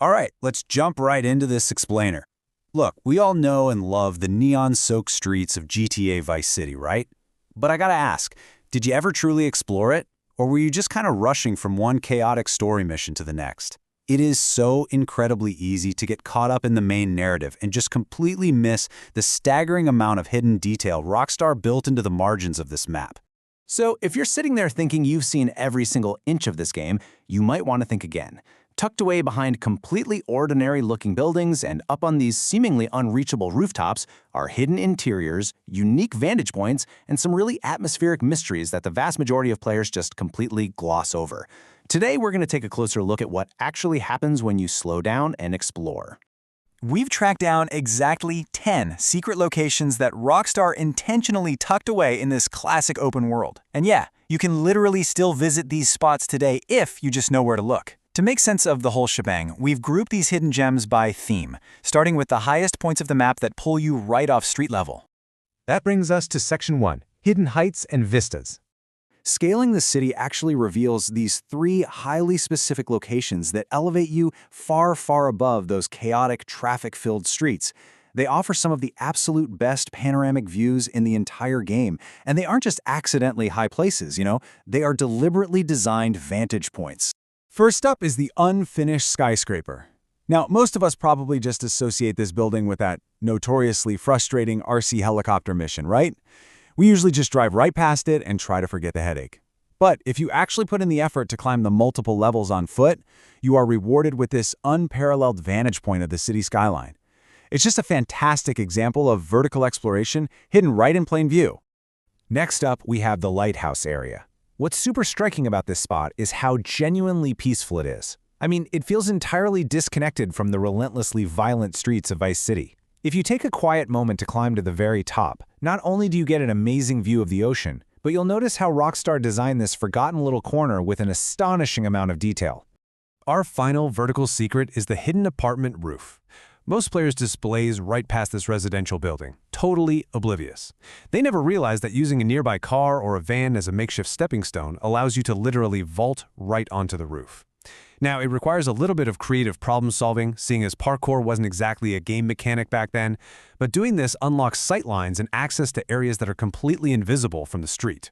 All right, let's jump right into this explainer. Look, we all know and love the neon-soaked streets of GTA Vice City, right? But I gotta ask, did you ever truly explore it? Or were you just kind of rushing from one chaotic story mission to the next? It is so incredibly easy to get caught up in the main narrative and just completely miss the staggering amount of hidden detail Rockstar built into the margins of this map. So if you're sitting there thinking you've seen every single inch of this game, you might want to think again. Tucked away behind completely ordinary-looking buildings and up on these seemingly unreachable rooftops are hidden interiors, unique vantage points, and some really atmospheric mysteries that the vast majority of players just completely gloss over. Today, we're going to take a closer look at what actually happens when you slow down and explore. We've tracked down exactly 10 secret locations that Rockstar intentionally tucked away in this classic open world. And yeah, you can literally still visit these spots today if you just know where to look. To make sense of the whole shebang, we've grouped these hidden gems by theme, starting with the highest points of the map that pull you right off street level. That brings us to Section 1, Hidden Heights and Vistas. Scaling the city actually reveals these three highly specific locations that elevate you far, far above those chaotic, traffic-filled streets. They offer some of the absolute best panoramic views in the entire game, and they aren't just accidentally high places, they are deliberately designed vantage points. First up is the unfinished skyscraper. Now, most of us probably just associate this building with that notoriously frustrating RC helicopter mission, right? We usually just drive right past it and try to forget the headache. But if you actually put in the effort to climb the multiple levels on foot, you are rewarded with this unparalleled vantage point of the city skyline. It's just a fantastic example of vertical exploration hidden right in plain view. Next up, we have the lighthouse area. What's super striking about this spot is how genuinely peaceful it is. I mean, it feels entirely disconnected from the relentlessly violent streets of Vice City. If you take a quiet moment to climb to the very top, not only do you get an amazing view of the ocean, but you'll notice how Rockstar designed this forgotten little corner with an astonishing amount of detail. Our final vertical secret is the hidden apartment roof. Most players displays right past this residential building, totally oblivious. They never realize that using a nearby car or a van as a makeshift stepping stone allows you to literally vault right onto the roof. Now, it requires a little bit of creative problem solving, seeing as parkour wasn't exactly a game mechanic back then, but doing this unlocks sightlines and access to areas that are completely invisible from the street.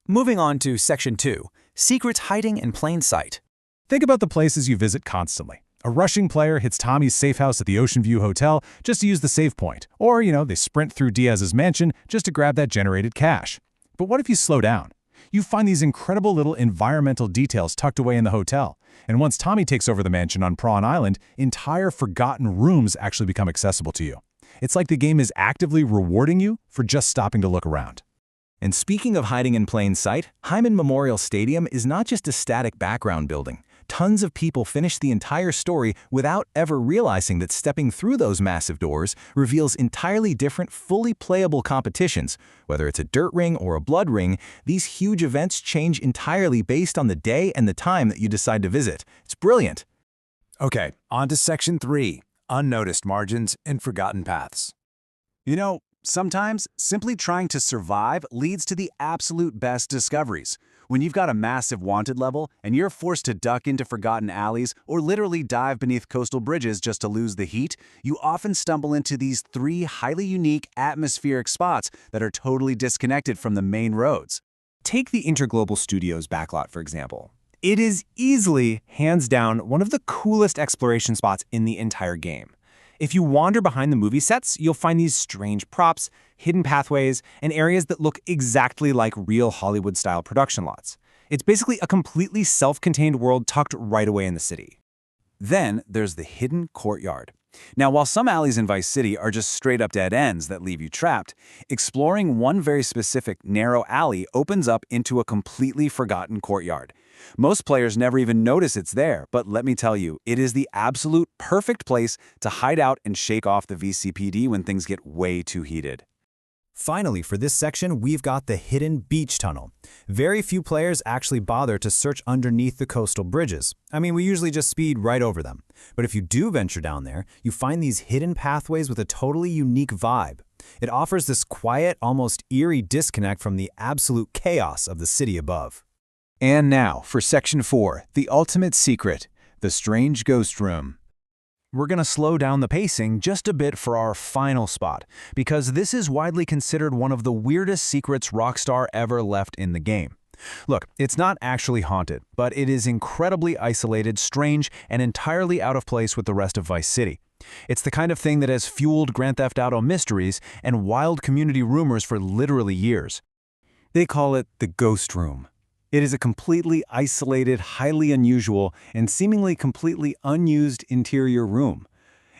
Moving on to Section 2, Secrets Hiding in Plain Sight. Think about the places you visit constantly. A rushing player hits Tommy's safe house at the Ocean View Hotel just to use the save point. Or, they sprint through Diaz's mansion just to grab that generated cash. But what if you slow down? You find these incredible little environmental details tucked away in the hotel. And once Tommy takes over the mansion on Prawn Island, entire forgotten rooms actually become accessible to you. It's like the game is actively rewarding you for just stopping to look around. And speaking of hiding in plain sight, Hyman Memorial Stadium is not just a static background building. Tons of people finish the entire story without ever realizing that stepping through those massive doors reveals entirely different, fully playable competitions. Whether it's a dirt ring or a blood ring, these huge events change entirely based on the day and the time that you decide to visit. It's brilliant. Okay, on to Section 3, Unnoticed Margins and Forgotten Paths. Sometimes simply trying to survive leads to the absolute best discoveries. When you've got a massive wanted level and you're forced to duck into forgotten alleys or literally dive beneath coastal bridges just to lose the heat, you often stumble into these three highly unique atmospheric spots that are totally disconnected from the main roads. Take the Interglobal Studios backlot, for example. It is easily, hands down, one of the coolest exploration spots in the entire game. If you wander behind the movie sets, you'll find these strange props, hidden pathways, and areas that look exactly like real Hollywood-style production lots. It's basically a completely self-contained world tucked right away in the city. Then there's the hidden courtyard. Now, while some alleys in Vice City are just straight-up dead ends that leave you trapped, exploring one very specific narrow alley opens up into a completely forgotten courtyard. Most players never even notice it's there, but let me tell you, it is the absolute perfect place to hide out and shake off the VCPD when things get way too heated. Finally, for this section, we've got the hidden beach tunnel. Very few players actually bother to search underneath the coastal bridges. I mean, we usually just speed right over them. But if you do venture down there, you find these hidden pathways with a totally unique vibe. It offers this quiet, almost eerie disconnect from the absolute chaos of the city above. And now, for Section 4, the ultimate secret, the strange ghost room. we're going to slow down the pacing just a bit for our final spot, because this is widely considered one of the weirdest secrets Rockstar ever left in the game. Look, it's not actually haunted, but it is incredibly isolated, strange, and entirely out of place with the rest of Vice City. It's the kind of thing that has fueled Grand Theft Auto mysteries and wild community rumors for literally years. They call it the Ghost Room. It is a completely isolated, highly unusual, and seemingly completely unused interior room.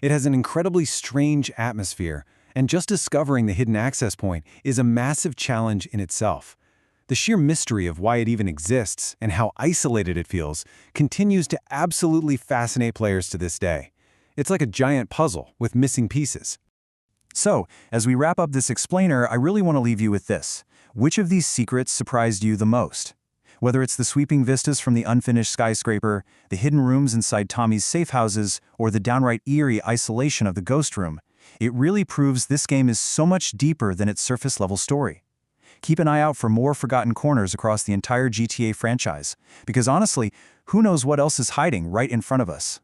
It has an incredibly strange atmosphere, and just discovering the hidden access point is a massive challenge in itself. The sheer mystery of why it even exists and how isolated it feels continues to absolutely fascinate players to this day. It's like a giant puzzle with missing pieces. So, as we wrap up this explainer, I really want to leave you with this. Which of these secrets surprised you the most? Whether it's the sweeping vistas from the unfinished skyscraper, the hidden rooms inside Tommy's safe houses, or the downright eerie isolation of the ghost room, it really proves this game is so much deeper than its surface-level story. Keep an eye out for more forgotten corners across the entire GTA franchise, because honestly, who knows what else is hiding right in front of us.